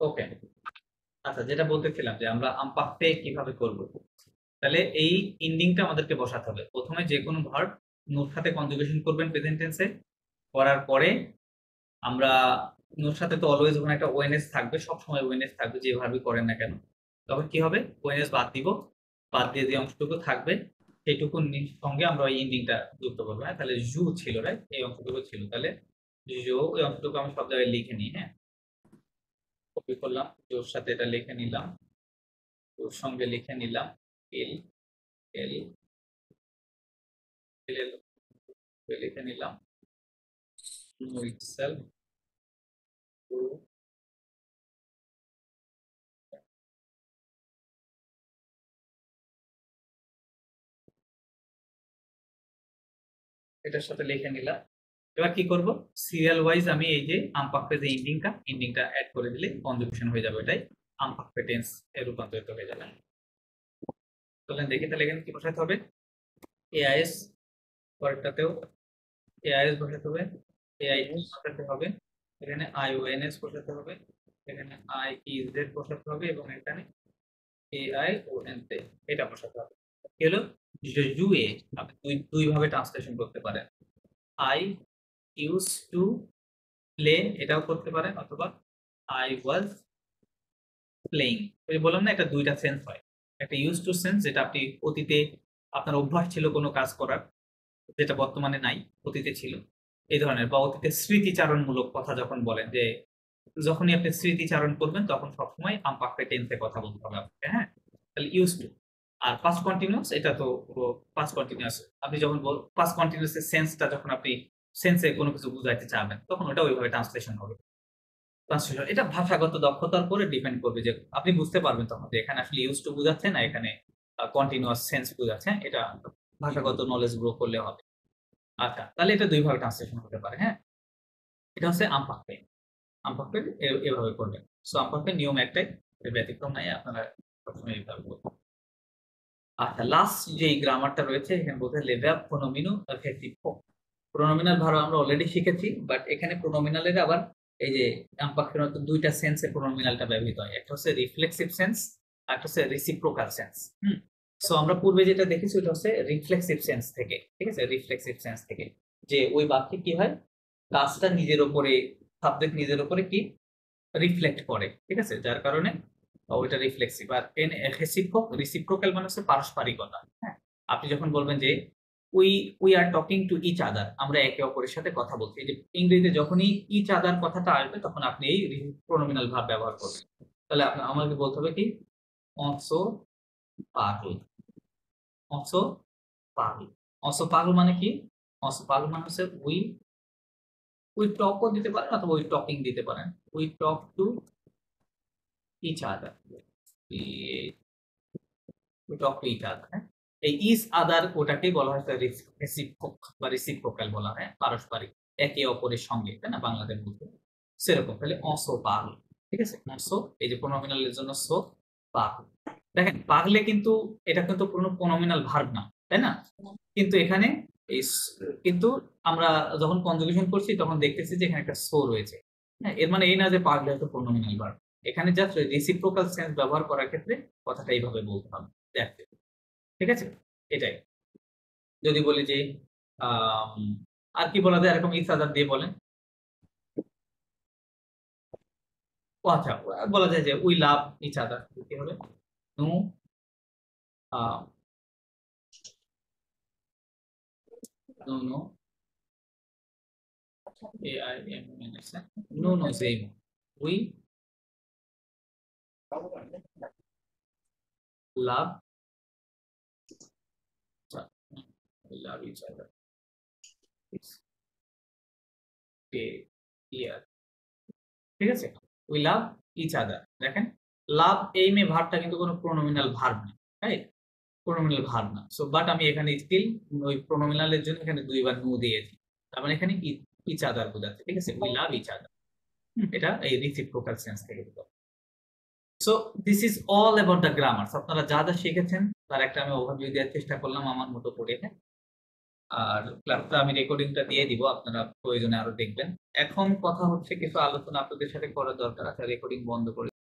ওকে, আচ্ছা, যেটা বলতেছিলাম যে আমরা আমপাক্ষে কিভাবে করব। তাহলে এই ইন্ডিংটা আমাদেরকে বসাতে হবে। প্রথমে যে কোনো ভার্ব নোর সাথে কনজুগেশন করবেন প্রেজেন্ট টেন্সে। করার পরে আমরা নোর সাথে তো অলওয়েজ ওখানে একটা ওএনএস থাকবে, সব সময় ওএনএস থাকবে যে ভার্বই করেন না কেন। তখন কি হবে, ওএনএস বাদ দিব, বাদ দিয়ে যে অংশটুকু থাকবে সেইটুকু সঙ্গে আমরা ওই ইন্ডিংটা যুক্ত করবো। হ্যাঁ, তাহলে জু ছিল, রাইট, এই অংশটুকু ছিল। তাহলে জো, ওই অংশটুকু আমি সব জায়গায় লিখে নিই। হ্যাঁ, কপি করলাম, জোর সাথে এটা লিখে নিলাম, ওর সঙ্গে লিখে নিলাম এল, এল, এল, লিখে নিলাম নো ইটসেলফ টু। এটার সাথে লিখে নিলাম। এবার কি করব, সিরিয়াল ওয়াইজ আমি এই যে আমপাক্ষে যে ইন্ডিংটা অ্যাড করে দিলে কনজুগেশন হয়ে যাবে, এটাই আমপাক্ষে টেন্স এ রূপান্তরিত হয়ে যাবে। চলেন দেখি তাহলে এখানে কি বসাতে হবে। এআইএস, পরেরটাতেও এআইএস বসাতে হবে, এআইএস বসাতে হবে, এখানে আইওএনএস বসাতে হবে, এখানে আইইজেড বসাতে হবে, এবং এখানে এআইওএন তে এটা বসাতে হবে। কি হলো, জুয়ে আপনি দুই দুই ভাবে ট্রান্সলেশন করতে পারেন। আই ইউজ টু প্লে, এটাও করতে পারেন, অথবা আই ওয়াজ প্লেইং। ওই বললাম না, এটা দুইটা সেন্স হয়। একটা ইউজ টু সেন্স, যেটা আপনি অতীতে আপনার অভ্যাস ছিল কোনো কাজ করার, যেটা বর্তমানে নাই, অতীতে ছিল, এই ধরনের। বা অতীতে স্মৃতিচারণমূলক কথা যখন বলেন, যে যখনই আপনি স্মৃতিচারণ করবেন তখন সবসময় আমপাক্ষে টেন্সে কথা বলতে হবে আপনাকে। হ্যাঁ, তাহলে ইউজ টু। আর পাস্ট কন্টিনিউয়াস, এটা তো পাস্ট কন্টিনিউয়াস। আপনি যখন পাস্ট কন্টিনিউয়াস এর সেন্সটা যখন আপনি সেন্সে কোনো কিছু বুঝাইতে চাবেন, তখন ওটা ওইভাবে ট্রান্সলেশন হবে। ট্রান্সলেশন এটা ভাষাগত দক্ষতার উপরে ডিপেন্ড করবে, যে আপনি বুঝতে পারবেন তখন যে এখানে আসলে ইউজ টু বুঝাচ্ছে না এখানে কন্টিনিউয়াস সেন্স বুঝাচ্ছে। এটা ভাষাগত নলেজ গ্রো করলে হবে। আচ্ছা, তাহলে এটা দুই ভাবে ট্রান্সলেশন হতে পারে। হ্যাঁ, এটা হচ্ছে আমপাক্ষে। আমপাক্ষে এভাবে করবেন। সো আমপাক্ষের নিয়ম একটাই, এর ব্যতিক্রম নাই, আপনারা সবসময় এইভাবে করবেন। আচ্ছা, লাস্ট যে গ্রামারটা রয়েছে এখানে বলতে লেভেল প্রোনোমিনো এফেক্টিভ। প্রোনোমিনাল ভার্ব আমরা অলরেডি শিখেছি, বাট এখানে প্রোনোমিনালের আবার এই যে আমপাক্ষের মতো দুইটা সেন্সে প্রোনোমিনালটা ব্যবহৃত হয়। একটা হচ্ছে রিফ্লেক্সিভ সেন্স, আর একটা হচ্ছে রেসিপ্রোকাল সেন্স। সো আমরা পূর্বে যেটা দেখেছি ওটা হচ্ছে রিফ্লেক্সিভ সেন্স থেকে, ঠিক আছে, রিফ্লেক্সিভ সেন্স থেকে, যে ওই বাক্যে কি হয়, কাজটা নিজের উপরে, সাবজেক্ট নিজের উপরে কি রিফ্লেক্ট করে, ঠিক আছে, যার কারণে ওইটা রিফ্লেক্সিভ। আর রিসিপ্রোকাল মানে হচ্ছে পারস্পরিকতা। হ্যাঁ, আপনি যখন বলবেন যে we we are talking to each other, আমরা একে অপরের সাথে কথা বলছি, এই যে ইংরেজিতে যখনই ইচ আদার কথাটা আসবে তখন আপনি এই প্রোনোমিনাল ভার্ব ব্যবহার করবেন। তাহলে আমাকে বলতে হবে কি, অলসো পাগল, অলসো পাগল। অলসো পাগল মানে কি, অলসো পাগল মানে হচ্ছে উই উই টকও দিতে পারেন, অথবা উই টকিং দিতে পারেন। We talk to each other, we talk to each other. হ্যাঁ, এই ইচ আদার ওটাকেই বলা হয় রেসিপ্রোক বা রেসিপ্রোকাল বলা হয়, পারস্পরিক, একে অপরের সঙ্গে, তাই না, বাংলাদেশ বলতে সেরকম। তাহলে অসো পাগল, ঠিক আছে, অসো এই যে প্রোনোমিনালের জন্য সো পাগল। দেখেন পাগলে কিন্তু এটা কিন্তু কোনো প্রোনোমিনাল ভার্ব না, তাই না, কিন্তু এখানে এই কিন্তু আমরা যখন কনজুগেশন করছি তখন দেখতেছি যে এখানে একটা সো রয়েছে। হ্যাঁ, এর মানে এই না যে পাগলে একটা প্রোনোমিনাল ভার্ব। এখানে জাস্ট রেসিপ্রোকাল সেন্স ব্যবহার করার ক্ষেত্রে কথাটা এইভাবে বলতে হবে, দেখতে, ঠিক আছে, এটাই। যদি বলি যে আম, আর কি বলা যায় এরকম ইস আদার দিয়ে বলেন। ও আচ্ছা, বলা যায় যে উই লাভ ইচ আদার, কি হবে, no no no, A I M N S, no no same, we love, we love each other, ঠিক আছে, উই লাভ ইচ আদার। দেখেন, লাভ এই মে ভার্বটা কিন্তু কোনো প্রোনোমিনাল ভার্ব না, রাইট, প্রোনোমিনাল ভার্ব না। সো বাট আমি এখানে স্টিল ওই প্রোনোমিনালের জন্য এখানে দুইবার নো দিয়েছি, তার মানে এখানে ইচ আদার বোঝাচ্ছে, ঠিক আছে, উই লাভ ইচ আদার। এটা এই রিসিপ্রোকাল সেন্স থেকে বোঝাচ্ছে। So this is all about the grammar. আপনারা যা যা শিখেছেন তার একটা আমি ওভারভিউ দেওয়ার চেষ্টা করলাম আমার মতো করে। আর ক্লাসটা আমি রেকর্ডিংটা দিয়ে দিব, আপনারা প্রয়োজনে আরো দেখবেন। এখন কথা হচ্ছে কিছু আলোচনা আপনাদের সাথে করা দরকার আছে, রেকর্ডিং বন্ধ করে